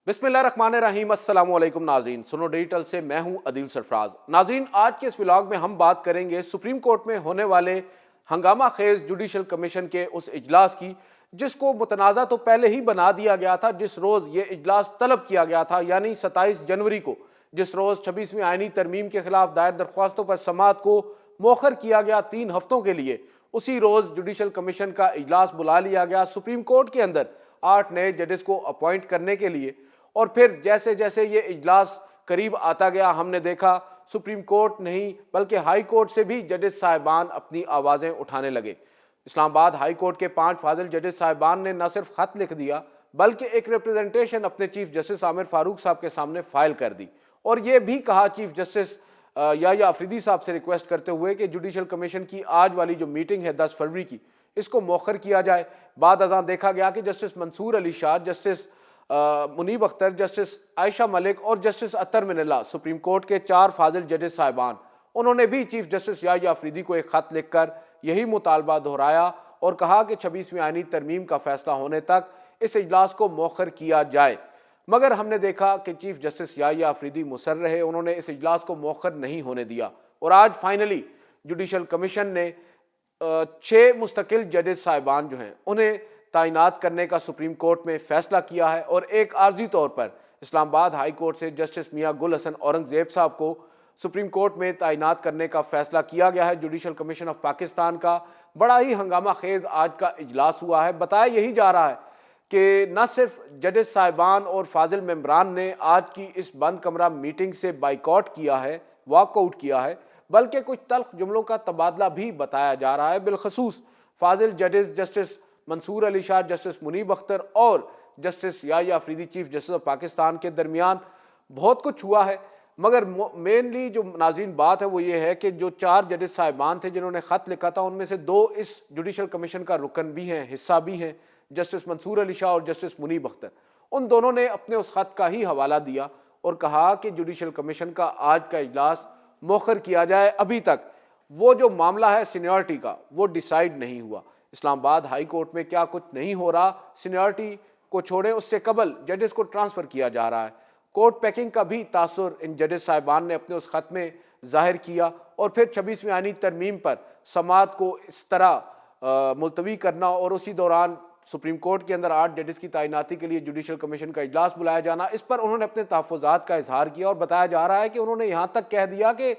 बिस्मिल्लाहिर्रहमानिर्रहीम। अस्सलाम वालेकुम नाज़रीन, सुनो डिजिटल से मैं हूं अदील सरफराज। नाज़रीन, आज के इस व्लॉग में हम बात करेंगे सुप्रीम कोर्ट में होने वाले हंगामा खेज जुडिशल कमीशन के उस इजलास की, जिसको मुतनाज़ा तो पहले ही बना दिया गया था। जिस रोज़ ये इजलास तलब किया गया था, यानी 27 जनवरी को, जिस रोज़ 26वीं आइनी तरमीम के खिलाफ दायर दरख्वास्तों पर समाअत को मौखर किया गया 3 हफ्तों के लिए, उसी रोज़ जुडिशल कमीशन का इजलास बुला लिया गया सुप्रीम कोर्ट के अंदर 8 नए जजेस को अपॉइंट करने के लिए। और फिर जैसे जैसे ये इजलास करीब आता गया, हमने देखा सुप्रीम कोर्ट नहीं बल्कि हाई कोर्ट से भी जजेस साहिबान अपनी आवाज़ें उठाने लगे। इस्लामाबाद हाई कोर्ट के 5 फाजिल जजेस साहिबान ने न सिर्फ खत लिख दिया बल्कि एक रिप्रेजेंटेशन अपने चीफ जस्टिस आमिर फारूक साहब के सामने फाइल कर दी और ये भी कहा चीफ जस्टिस या अफरीदी साहब से रिक्वेस्ट करते हुए कि जुडिशल कमीशन की आज वाली जो मीटिंग है 10 फरवरी की, इसको मौखर किया जाए। बाद अज़ां देखा गया कि justice Mansoor Ali Shah, justice Munib Akhtar, justice Ayesha Malik और justice Athar Minallah, supreme court के 4 फाजिल जजेस साहिबान, उन्होंने भी चीफ जस्टिस या अफरीदी को एक खत लिखकर यही मुतालबा दोहराया और कहा कि 26वीं आइनी तरमीम का फैसला होने तक इस इजलास को मौखर किया जाए। मगर हमने देखा कि चीफ जस्टिस या अफरीदी मुसर रहे, उन्होंने इस इजलास को मौखर नहीं होने दिया और आज फाइनली जुडिशल कमीशन ने 6 मुस्तकिल जजेस साहिबान जो हैं उन्हें तैनात करने का सुप्रीम कोर्ट में फैसला किया है और एक आर्जी तौर पर इस्लामाबाद हाई कोर्ट से जस्टिस मियां गुल हसन औरंगजेब साहब को सुप्रीम कोर्ट में तैनात करने का फैसला किया गया है। जुडिशल कमीशन ऑफ पाकिस्तान का बड़ा ही हंगामा खेज आज का इजलास हुआ है। बताया यही जा रहा है कि न सिर्फ जजेस साहिबान और फाजिल मेंबरान ने आज की इस बंद कमरा मीटिंग से बाइकआउट किया है, वॉकआउट किया है, बल्कि कुछ तल्ख जुमलों का तबादला भी बताया जा रहा है। बिलखसूस फाजिल जजेस जस्टिस मंसूर अली शाह, जस्टिस मुनीब अख्तर और जस्टिस या Afridi chief justice of Pakistan के दरमियान बहुत कुछ हुआ है। मगर मेनली जो नाज़रीन बात है वो ये है कि जो 4 जजेस साहिबान थे जिन्होंने ख़त लिखा था, उनमें से 2 इस जुडिशल कमीशन का रुकन भी हैं, हिस्सा भी हैं, जस्टिस मंसूर अली शाह और जस्टिस मुनीब अख्तर। उन दोनों ने अपने उस ख़त का ही हवाला दिया और कहा कि जुडिशल कमीशन का आज का इजलास मौखर किया जाए। अभी तक वो जो मामला है सीनियरिटी का, वो डिसाइड नहीं हुआ। इस्लामाबाद हाई कोर्ट में क्या कुछ नहीं हो रहा, सीनियरिटी को छोड़ें, उससे कबल जजेस को ट्रांसफ़र किया जा रहा है। कोर्ट पैकिंग का भी तासुर इन जजेस साहिबान ने अपने उस खत में जाहिर किया और फिर 26वीं आइनी तरमीम पर समाअत को इस तरह मुलतवी करना और उसी दौरान सुप्रीम कोर्ट के अंदर 8 जजेस की तैनाती के लिए जुडिशल कमीशन का इजलास बुलाया जाना, इस पर उन्होंने अपने तहफ़्फ़ुज़ात का इजहार किया और बताया जा रहा है कि उन्होंने यहाँ तक कह दिया कि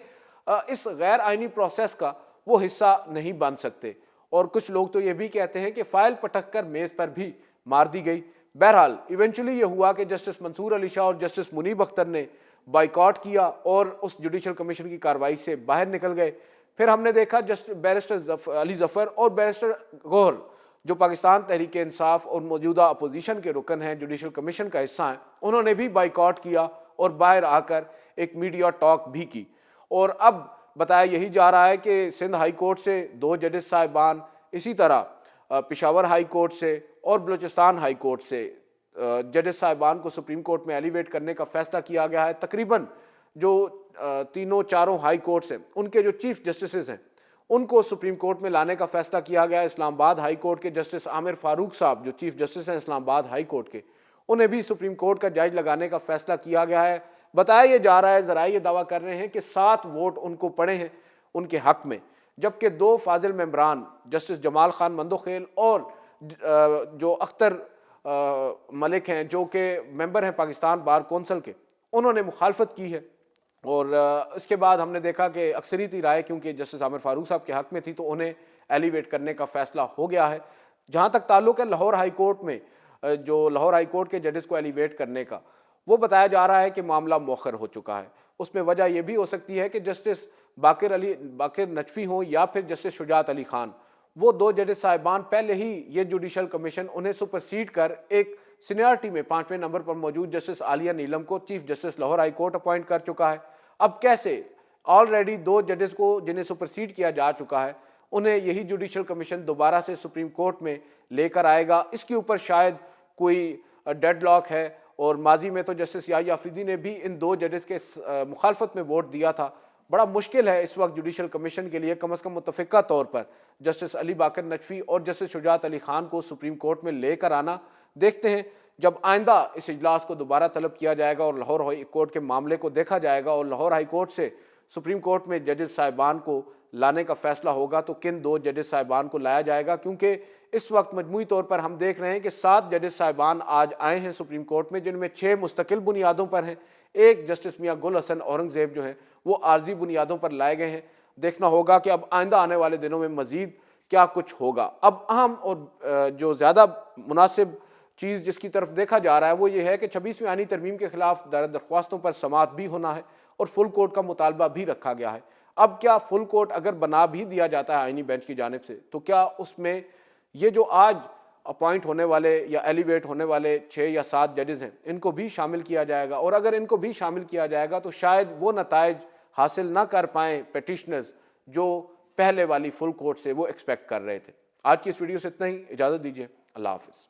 इस गैर आइनी प्रोसेस का वो हिस्सा नहीं बन सकते। और कुछ लोग तो ये भी कहते हैं कि फ़ाइल पटक कर मेज़ पर भी मार दी गई। बहरहाल इवेंचुअली ये हुआ कि जस्टिस मंसूर अली शाह और जस्टिस मुनीब अख्तर ने बाइकआउट किया और उस जुडिशल कमीशन की कार्रवाई से बाहर निकल गए। फिर हमने देखा जस्टिस बैरिस्टर अली ज़फ़र और बैरिस्टर गौहर, जो पाकिस्तान तहरीक इंसाफ और मौजूदा अपोजिशन के रुकन हैं, जुडिशल कमीशन का हिस्सा हैं, उन्होंने भी बाइकआउट किया और बाहर आकर एक मीडिया टॉक भी की। और अब बताया यही जा रहा है कि सिंध हाई कोर्ट से 2 जजेस साहिबान, इसी तरह पेशावर हाई कोर्ट से और बलूचिस्तान हाई कोर्ट से जजेस साहिबान को सुप्रीम कोर्ट में एलिवेट करने का फैसला किया गया है। तकरीबन जो तीनों चारों हाई कोर्ट्स हैं, उनके जो चीफ जस्टिस हैं, उनको सुप्रीम कोर्ट में लाने का फैसला किया गया है। इस्लामाबाद हाई कोर्ट के जस्टिस आमिर फारूक साहब, जो चीफ जस्टिस हैं इस्लामाबाद हाई कोर्ट के, उन्हें भी सुप्रीम कोर्ट का जज लगाने का फैसला किया गया है। बताया ये जा रहा है, ज़रा ये दावा कर रहे हैं कि 7 वोट उनको पड़े हैं उनके हक में, जबकि 2 फाजिल मेंबरान जस्टिस जमाल खान मंदोखेल और जो अख्तर मलिक हैं, जो कि मेंबर हैं पाकिस्तान बार कौंसिल के, उन्होंने मुखालफत की है। और इसके बाद हमने देखा कि अक्सरियती राय क्योंकि जस्टिस आमिर फारूक साहब के हक में थी, तो उन्हें एलिवेट करने का फैसला हो गया है। जहाँ तक ताल्लुक़ है लाहौर हाई कोर्ट में, जो लाहौर हाई कोर्ट के जजेस को एलिवेट करने का, वो बताया जा रहा है कि मामला मौखर हो चुका है। उसमें वजह यह भी हो सकती है कि जस्टिस बाकिर नजफी हों या फिर जस्टिस शुजात अली खान, वो 2 जजेस साहिबान पहले ही ये जुडिशल कमीशन उन्हें सुपरसीड कर एक सीनियरिटी में 5वें नंबर पर मौजूद जस्टिस आलिया नीलम को chief justice Lahore high court appoint कर चुका है। अब कैसे ऑलरेडी 2 जजेस को जिन्हें सुपरसीड किया जा चुका है, उन्हें यही जुडिशल कमीशन दोबारा से सुप्रीम कोर्ट में लेकर आएगा, इसके ऊपर शायद कोई डेडलॉक है। और माजी में तो जस्टिस या अफरीदी ने भी इन 2 जजेस के मुखालफत में वोट दिया था। बड़ा मुश्किल है इस वक्त जुडिशल कमीशन के लिए कम अज़ कम मुतफ़िक़ा तौर पर जस्टिस अली बाकर नजफी और जस्टिस शुजात अली खान को सुप्रीम कोर्ट में लेकर आना। देखते हैं جب آئندہ اس اجلاس کو دوبارہ طلب کیا جائے گا اور لاہور ہائی کورٹ کے معاملے کو دیکھا جائے گا اور لاہور ہائی کورٹ سے سپریم کورٹ میں ججز صاحبان کو لانے کا فیصلہ ہوگا تو کن 2 ججز صاحبان کو لایا جائے گا، کیونکہ اس وقت مجموعی طور پر ہم دیکھ رہے ہیں کہ 7 ججز صاحبان آج آئے ہیں سپریم کورٹ میں، جن میں 6 مستقل بنیادوں پر ہیں، ایک جسٹس میاں گل حسن اورنگزیب جو ہیں وہ عارضی بنیادوں پر لائے گئے ہیں۔ دیکھنا ہوگا کہ اب آئندہ آنے والے دنوں میں مزید کیا کچھ ہوگا۔ اب اہم اور جو زیادہ مناسب چیز جس کی طرف دیکھا جا رہا ہے وہ یہ ہے کہ 26ویں آئینی ترمیم کے خلاف دائرہ درخواستوں پر سماعت بھی ہونا ہے اور فل کورٹ کا مطالبہ بھی رکھا گیا ہے۔ اب کیا فل کورٹ اگر بنا بھی دیا جاتا ہے آئینی بینچ کی جانب سے تو کیا اس میں یہ جو آج اپوائنٹ ہونے والے یا ایلیویٹ ہونے والے 6 یا 7 ججز ہیں ان کو بھی شامل کیا جائے گا؟ اور اگر ان کو بھی شامل کیا جائے گا تو شاید وہ نتائج حاصل نہ کر پائیں پیٹیشنرز جو پہلے والی فل کورٹ سے وہ ایکسپیکٹ کر رہے تھے۔ آج کی اس ویڈیو سے اتنا ہی، اجازت دیجیے، اللہ حافظ۔